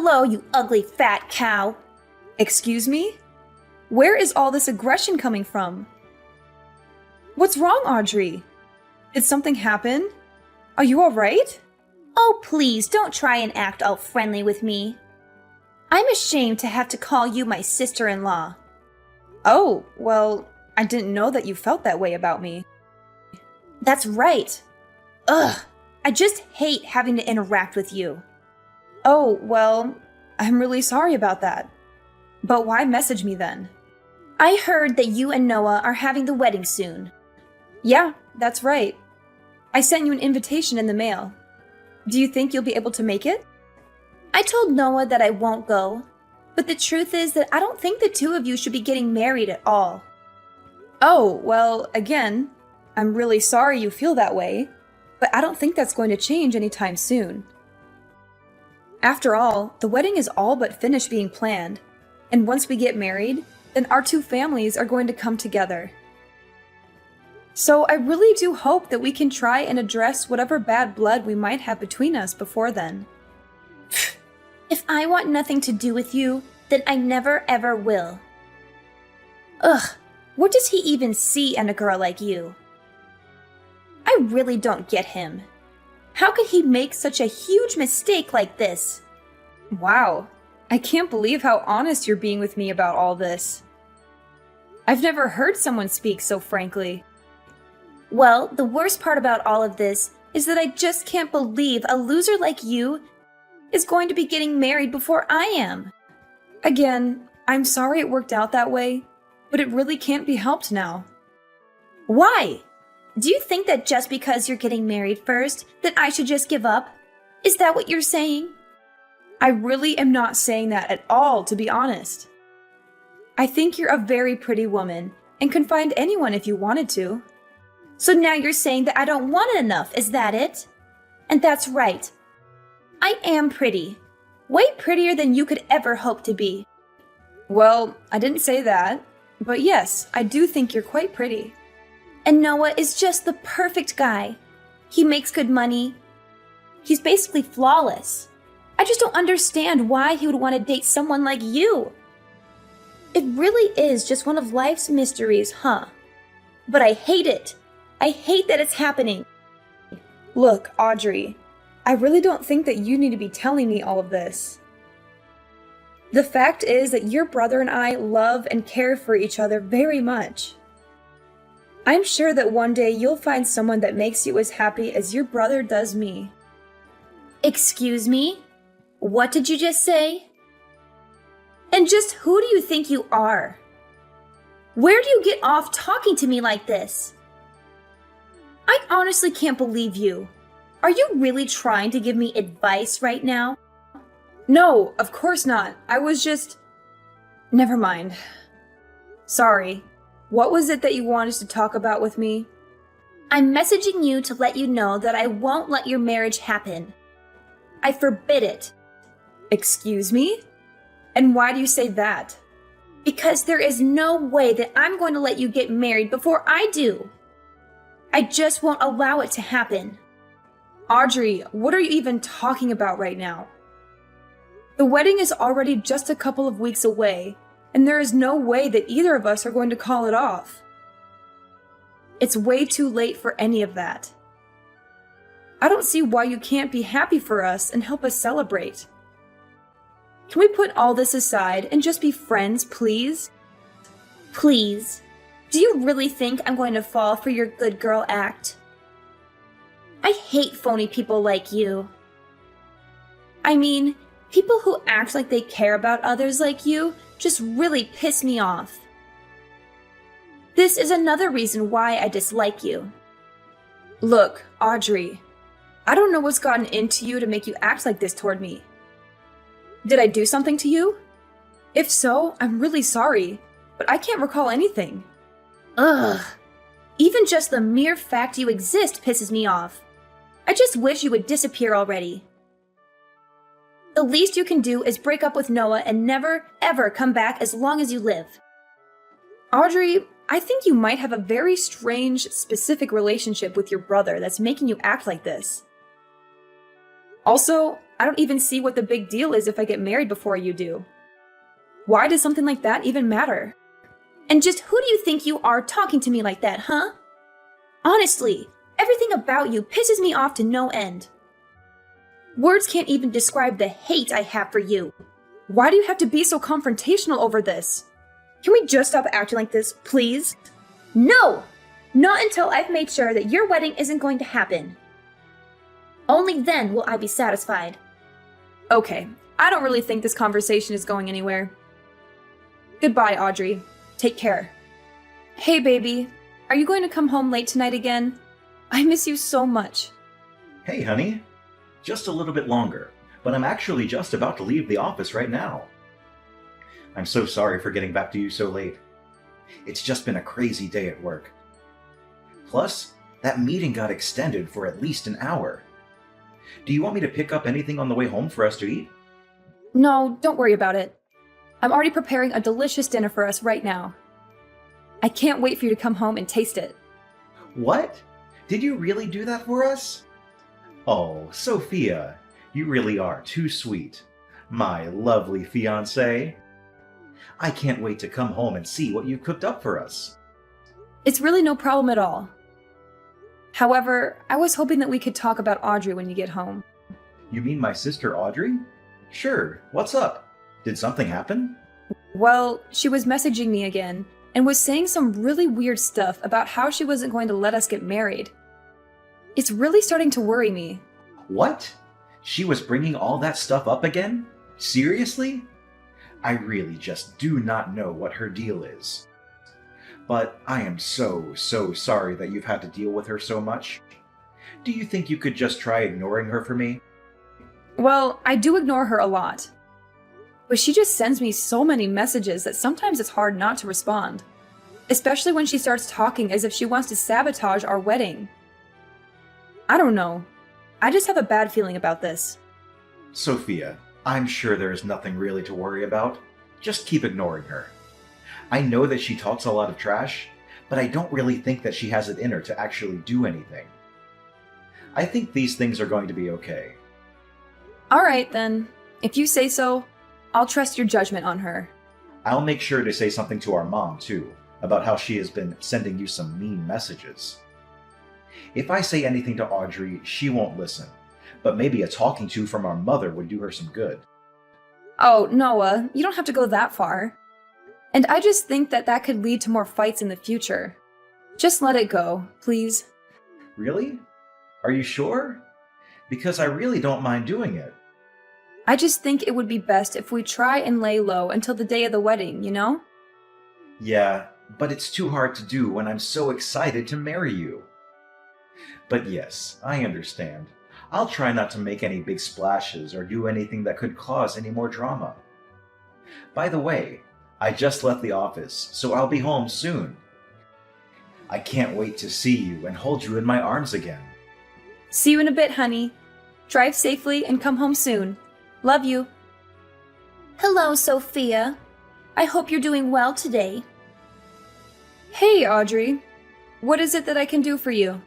Hello, you ugly fat cow. Excuse me? Where is all this aggression coming from? What's wrong, Audrey? Did something happen? Are you alright? Oh, please don't try and act all friendly with me. I'm ashamed to have to call you my sister-in-law. Oh, well, I didn't know that you felt that way about me. That's right. Ugh, I just hate having to interact with you. Oh, well, I'm really sorry about that. But why message me then? I heard that you and Noah are having the wedding soon. Yeah, that's right. I sent you an invitation in the mail. Do you think you'll be able to make it? I told Noah that I won't go, but the truth is that I don't think the two of you should be getting married at all. Oh, well, again, I'm really sorry you feel that way, but I don't think that's going to change anytime soon. After all, the wedding is all but finished being planned, and once we get married, then our two families are going to come together. So I really do hope that we can try and address whatever bad blood we might have between us before then. If I want nothing to do with you, then I never ever will. Ugh, what does he even see in a girl like you? I really don't get him. How could he make such a huge mistake like this? Wow, I can't believe how honest you're being with me about all this. I've never heard someone speak so frankly. Well, the worst part about all of this is that I just can't believe a loser like you is going to be getting married before I am. Again, I'm sorry it worked out that way, but it really can't be helped now. Why? Do you think that just because you're getting married first, that I should just give up? Is that what you're saying? I really am not saying that at all, to be honest. I think you're a very pretty woman and can find anyone if you wanted to. So now you're saying that I don't want it enough, is that it? And that's right. I am pretty. Way prettier than you could ever hope to be. Well, I didn't say that, but yes, I do think you're quite pretty. And Noah is just the perfect guy. He makes good money. He's basically flawless. I just don't understand why he would want to date someone like you. It really is just one of life's mysteries, huh? But I hate it. I hate that it's happening. Look, Audrey, I really don't think that you need to be telling me all of this. The fact is that your brother and I love and care for each other very much. I'm sure that one day you'll find someone that makes you as happy as your brother does me. Excuse me? What did you just say? And just who do you think you are? Where do you get off talking to me like this? I honestly can't believe you. Are you really trying to give me advice right now? No, of course not. I was just... Never mind. Sorry. What was it that you wanted to talk about with me? I'm messaging you to let you know that I won't let your marriage happen. I forbid it. Excuse me? And why do you say that? Because there is no way that I'm going to let you get married before I do. I just won't allow it to happen. Audrey, what are you even talking about right now? The wedding is already just a couple of weeks away, and there is no way that either of us are going to call it off. It's way too late for any of that. I don't see why you can't be happy for us and help us celebrate. Can we put all this aside and just be friends, please? Please. Do you really think I'm going to fall for your good girl act? I hate phony people like you. I mean, people who act like they care about others like you just really piss me off. This is another reason why I dislike you. Look, Audrey, I don't know what's gotten into you to make you act like this toward me. Did I do something to you? If so, I'm really sorry, but I can't recall anything. Ugh. Even just the mere fact you exist pisses me off. I just wish you would disappear already. The least you can do is break up with Noah and never, ever come back as long as you live. Audrey, I think you might have a very strange, specific relationship with your brother that's making you act like this. Also, I don't even see what the big deal is if I get married before you do. Why does something like that even matter? And just who do you think you are talking to me like that, huh? Honestly, everything about you pisses me off to no end. Words can't even describe the hate I have for you. Why do you have to be so confrontational over this? Can we just stop acting like this, please? No! Not until I've made sure that your wedding isn't going to happen. Only then will I be satisfied. Okay, I don't really think this conversation is going anywhere. Goodbye, Audrey. Take care. Hey, baby. Are you going to come home late tonight again? I miss you so much. Hey, honey. Just a little bit longer, but I'm actually just about to leave the office right now. I'm so sorry for getting back to you so late. It's just been a crazy day at work. Plus, that meeting got extended for at least an hour. Do you want me to pick up anything on the way home for us to eat? No, don't worry about it. I'm already preparing a delicious dinner for us right now. I can't wait for you to come home and taste it. What? Did you really do that for us? Oh, Sophia, you really are too sweet. My lovely fiancé. I can't wait to come home and see what you've cooked up for us. It's really no problem at all. However, I was hoping that we could talk about Audrey when you get home. You mean my sister Audrey? Sure, what's up? Did something happen? Well, she was messaging me again and was saying some really weird stuff about how she wasn't going to let us get married. It's really starting to worry me. What? She was bringing all that stuff up again? Seriously? I really just do not know what her deal is. But I am so sorry that you've had to deal with her so much. Do you think you could just try ignoring her for me? Well, I do ignore her a lot. But she just sends me so many messages that sometimes it's hard not to respond. Especially when she starts talking as if she wants to sabotage our wedding. I don't know. I just have a bad feeling about this. Sophia, I'm sure there is nothing really to worry about. Just keep ignoring her. I know that she talks a lot of trash, but I don't really think that she has it in her to actually do anything. I think these things are going to be okay. Alright then. If you say so, I'll trust your judgment on her. I'll make sure to say something to our mom, too, about how she has been sending you some mean messages. If I say anything to Audrey, she won't listen, but maybe a talking to from our mother would do her some good. Oh, Noah, you don't have to go that far. And I just think that that could lead to more fights in the future. Just let it go, please. Really? Are you sure? Because I really don't mind doing it. I just think it would be best if we try and lay low until the day of the wedding, you know? Yeah, but it's too hard to do when I'm so excited to marry you. But yes, I understand. I'll try not to make any big splashes or do anything that could cause any more drama. By the way, I just left the office, so I'll be home soon. I can't wait to see you and hold you in my arms again. See you in a bit, honey. Drive safely and come home soon. Love you. Hello, Sophia. I hope you're doing well today. Hey, Audrey. What is it that I can do for you?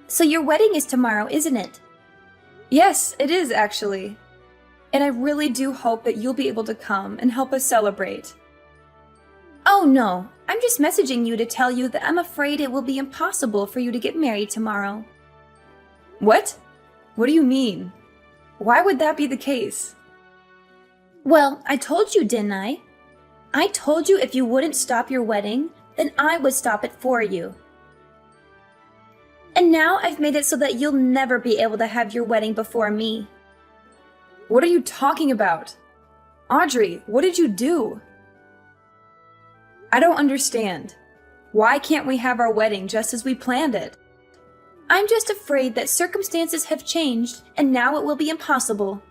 So your wedding is tomorrow, isn't it? Yes, it is actually. And I really do hope that you'll be able to come and help us celebrate. Oh no, I'm just messaging you to tell you that I'm afraid it will be impossible for you to get married tomorrow. What? What do you mean? Why would that be the case? Well, I told you, didn't I? I told you if you wouldn't stop your wedding, then I would stop it for you. And now I've made it so that you'll never be able to have your wedding before me. What are you talking about? Audrey, what did you do? I don't understand. Why can't we have our wedding just as we planned it? I'm just afraid that circumstances have changed and now it will be impossible.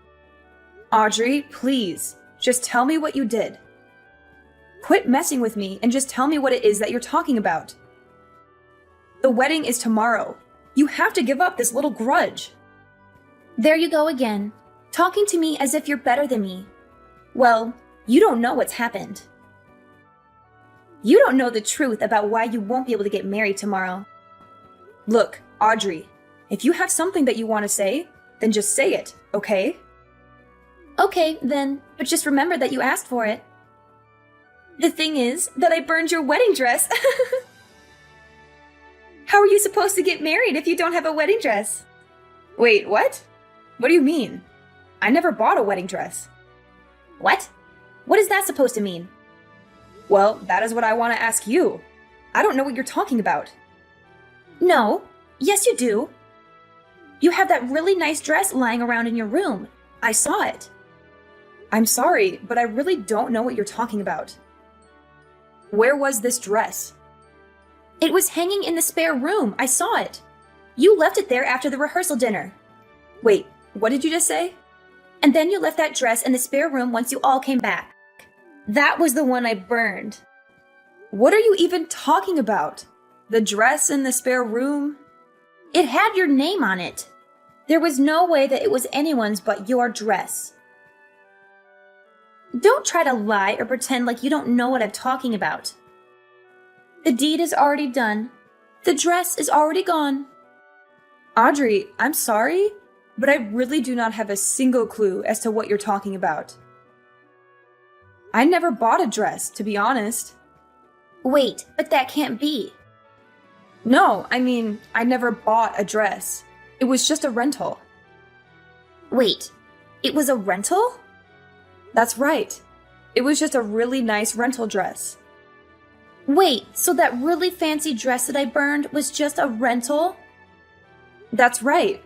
Audrey, please, just tell me what you did. Quit messing with me and just tell me what it is that you're talking about. The wedding is tomorrow. You have to give up this little grudge. There you go again, talking to me as if you're better than me. Well, you don't know what's happened. You don't know the truth about why you won't be able to get married tomorrow. Look, Audrey, if you have something that you want to say, Then just say it, okay? Okay, then, but just remember that you asked for it. The thing is that I burned your wedding dress. How are you supposed to get married if you don't have a wedding dress? Wait, what? What do you mean? I never bought a wedding dress. What? What is that supposed to mean? Well, that is what I want to ask you. I don't know what you're talking about. No. Yes, you do. You have that really nice dress lying around in your room. I saw it. I'm sorry, but I really don't know what you're talking about. Where was this dress? It was hanging in the spare room. I saw it. You left it there after the rehearsal dinner. Wait, what did you just say? And then you left that dress in the spare room once you all came back. That was the one I burned. What are you even talking about? The dress in the spare room? It had your name on it. There was no way that it was anyone's but your dress. Don't try to lie or pretend like you don't know what I'm talking about. The deed is already done. The dress is already gone. Audrey, I'm sorry, but I really do not have a single clue as to what you're talking about. I never bought a dress, to be honest. Wait, but that can't be. No, I mean, I never bought a dress. It was just a rental. Wait, it was a rental? That's right. It was just a really nice rental dress. Wait, so that really fancy dress that I burned was just a rental? That's right.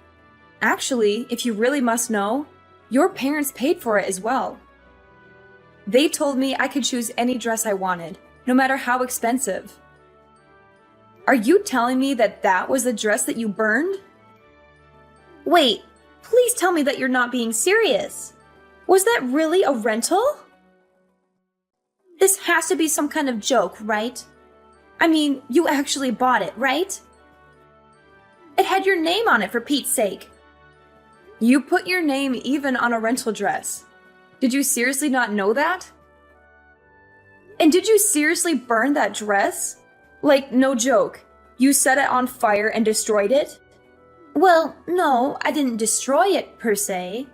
Actually, if you really must know, your parents paid for it as well. They told me I could choose any dress I wanted, no matter how expensive. Are you telling me that that was the dress that you burned? Wait, please tell me that you're not being serious. Was that really a rental? This has to be some kind of joke, right? I mean, you actually bought it, right? It had your name on it, for Pete's sake. You put your name even on a rental dress. Did you seriously not know that? And did you seriously burn that dress? Like, no joke, you set it on fire and destroyed it? Well, no, I didn't destroy it, per se.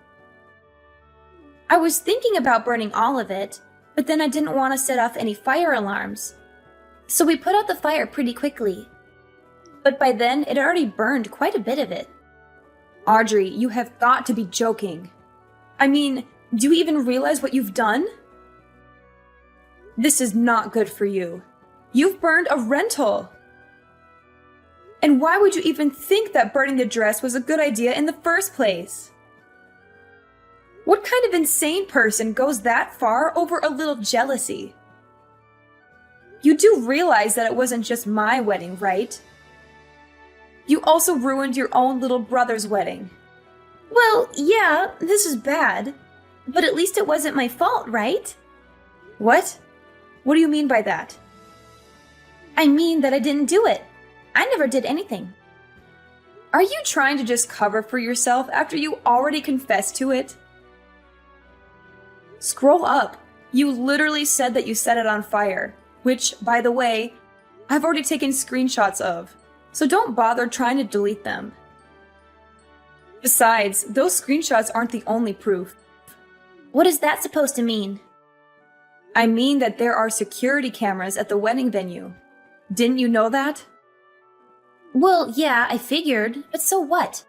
I was thinking about burning all of it, but then I didn't want to set off any fire alarms. So we put out the fire pretty quickly. But by then, it already burned quite a bit of it. Audrey, you have got to be joking. I mean, do you even realize what you've done? This is not good for you. You've burned a rental. And why would you even think that burning the dress was a good idea in the first place? What kind of insane person goes that far over a little jealousy? You do realize that it wasn't just my wedding, right? You also ruined your own little brother's wedding. Well, yeah, this is bad. But at least it wasn't my fault, right? What? What do you mean by that? I mean that I didn't do it. I never did anything. Are you trying to just cover for yourself after you already confessed to it? Scroll up. You literally said that you set it on fire, which, by the way, I've already taken screenshots of, so don't bother trying to delete them. Besides, those screenshots aren't the only proof. What is that supposed to mean? I mean that there are security cameras at the wedding venue. Didn't you know that? Well, yeah, I figured, but so what?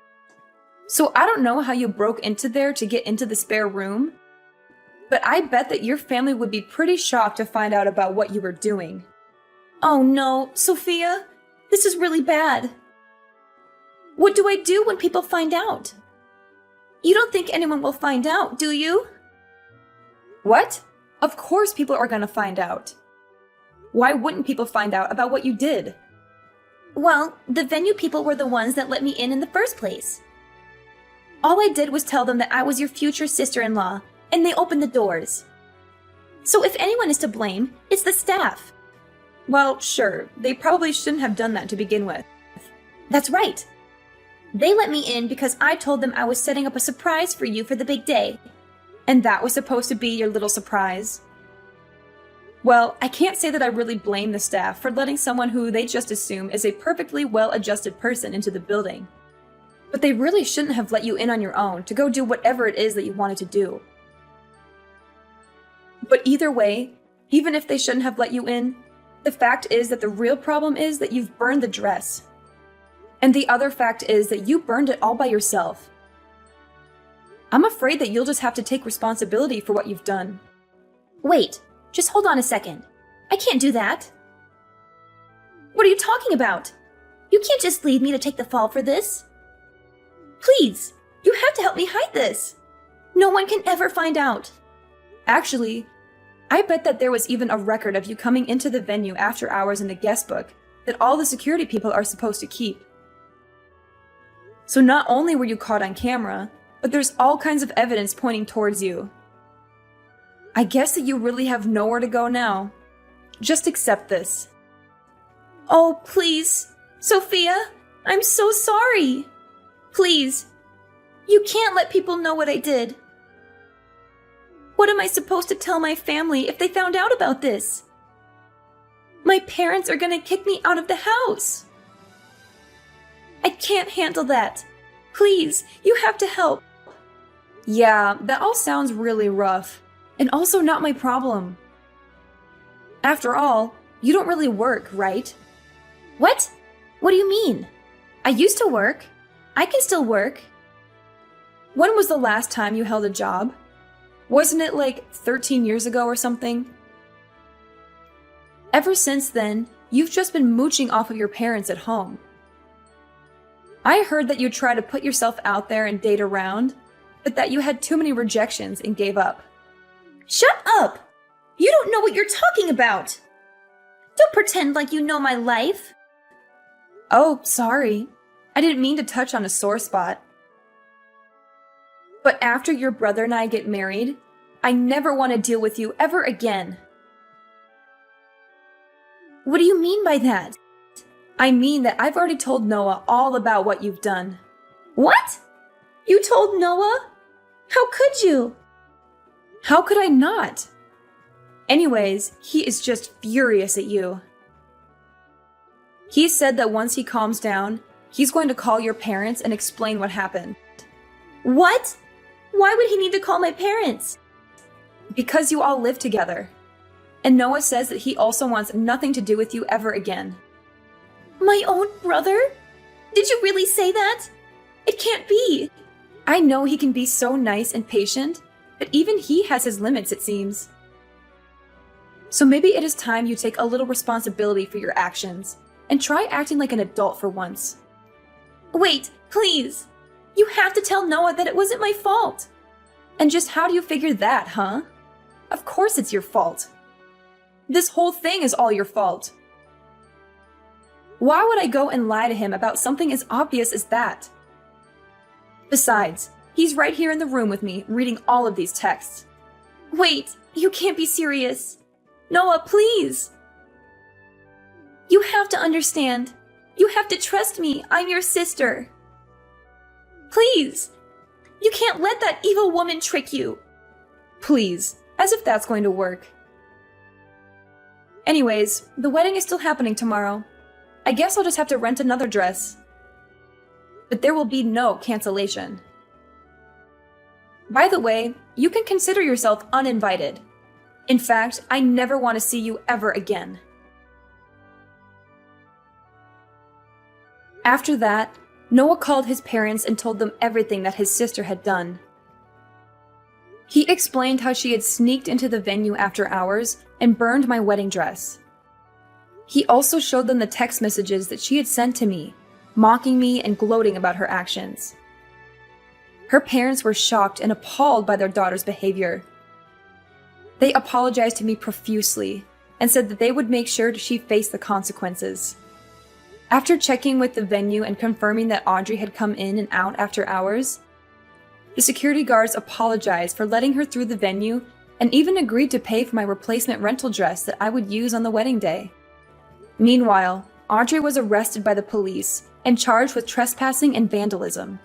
So I don't know how you broke into there to get into the spare room, but I bet that your family would be pretty shocked to find out about what you were doing. Oh no, Sophia, this is really bad. What do I do when people find out? You don't think anyone will find out, do you? What? Of course people are gonna find out. Why wouldn't people find out about what you did? Well, the venue people were the ones that let me in the first place. All I did was tell them that I was your future sister-in-law, and they opened the doors. So if anyone is to blame, it's the staff. Well, sure, they probably shouldn't have done that to begin with. That's right. They let me in because I told them I was setting up a surprise for you for the big day. And that was supposed to be your little surprise. Well, I can't say that I really blame the staff for letting someone who they just assume is a perfectly well-adjusted person into the building. But they really shouldn't have let you in on your own to go do whatever it is that you wanted to do. But either way, even if they shouldn't have let you in, the fact is that the real problem is that you've burned the dress. And the other fact is that you burned it all by yourself. I'm afraid that you'll just have to take responsibility for what you've done. Wait, just hold on a second. I can't do that. What are you talking about? You can't just leave me to take the fall for this. Please, you have to help me hide this. No one can ever find out. Actually, I bet that there was even a record of you coming into the venue after hours in the guest book that all the security people are supposed to keep. So not only were you caught on camera, but there's all kinds of evidence pointing towards you. I guess that you really have nowhere to go now. Just accept this. Oh, please, Sophia, I'm so sorry. Please, you can't let people know what I did. What am I supposed to tell my family if they found out about this? My parents are gonna kick me out of the house. I can't handle that. Please, you have to help. Yeah, that all sounds really rough, and also not my problem. After all, you don't really work, right? What? What do you mean? I used to work. I can still work. When was the last time you held a job? Wasn't it like 13 years ago or something? Ever since then, you've just been mooching off of your parents at home. I heard that you tried to put yourself out there and date around, but that you had too many rejections and gave up. Shut up! You don't know what you're talking about! Don't pretend like you know my life. Oh, sorry. I didn't mean to touch on a sore spot. But after your brother and I get married, I never want to deal with you ever again. What do you mean by that? I mean that I've already told Noah all about what you've done. What? You told Noah? How could you? How could I not? Anyways, he is just furious at you. He said that once he calms down, he's going to call your parents and explain what happened. What? Why would he need to call my parents? Because you all live together. And Noah says that he also wants nothing to do with you ever again. My own brother? Did you really say that? It can't be. I know he can be so nice and patient, but even he has his limits, it seems. So maybe it is time you take a little responsibility for your actions and try acting like an adult for once. Wait, please. You have to tell Noah that it wasn't my fault. And just how do you figure that, huh? Of course it's your fault. This whole thing is all your fault. Why would I go and lie to him about something as obvious as that? Besides, he's right here in the room with me, reading all of these texts. Wait, you can't be serious. Noah, please. You have to understand. You have to trust me. I'm your sister. Please. You can't let that evil woman trick you. Please, as if that's going to work. Anyways, the wedding is still happening tomorrow. I guess I'll just have to rent another dress. But there will be no cancellation. By the way, you can consider yourself uninvited. In fact, I never want to see you ever again. After that, Noah called his parents and told them everything that his sister had done. He explained how she had sneaked into the venue after hours and burned my wedding dress. He also showed them the text messages that she had sent to me, mocking me and gloating about her actions. Her parents were shocked and appalled by their daughter's behavior. They apologized to me profusely and said that they would make sure she faced the consequences. After checking with the venue and confirming that Audrey had come in and out after hours, the security guards apologized for letting her through the venue and even agreed to pay for my replacement rental dress that I would use on the wedding day. Meanwhile, Audrey was arrested by the police and charged with trespassing and vandalism.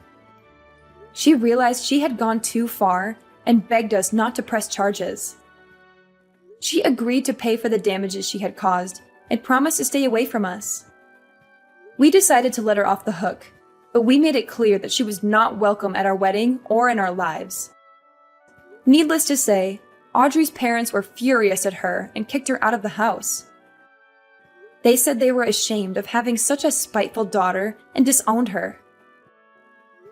She realized she had gone too far and begged us not to press charges. She agreed to pay for the damages she had caused and promised to stay away from us. We decided to let her off the hook, but we made it clear that she was not welcome at our wedding or in our lives. Needless to say, Audrey's parents were furious at her and kicked her out of the house. They said they were ashamed of having such a spiteful daughter and disowned her.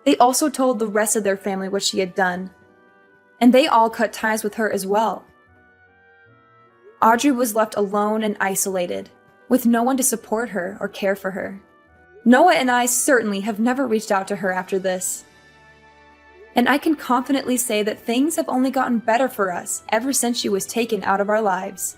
They also told the rest of their family what she had done, and they all cut ties with her as well. Audrey was left alone and isolated, with no one to support her or care for her. Noah and I certainly have never reached out to her after this. And I can confidently say that things have only gotten better for us ever since she was taken out of our lives.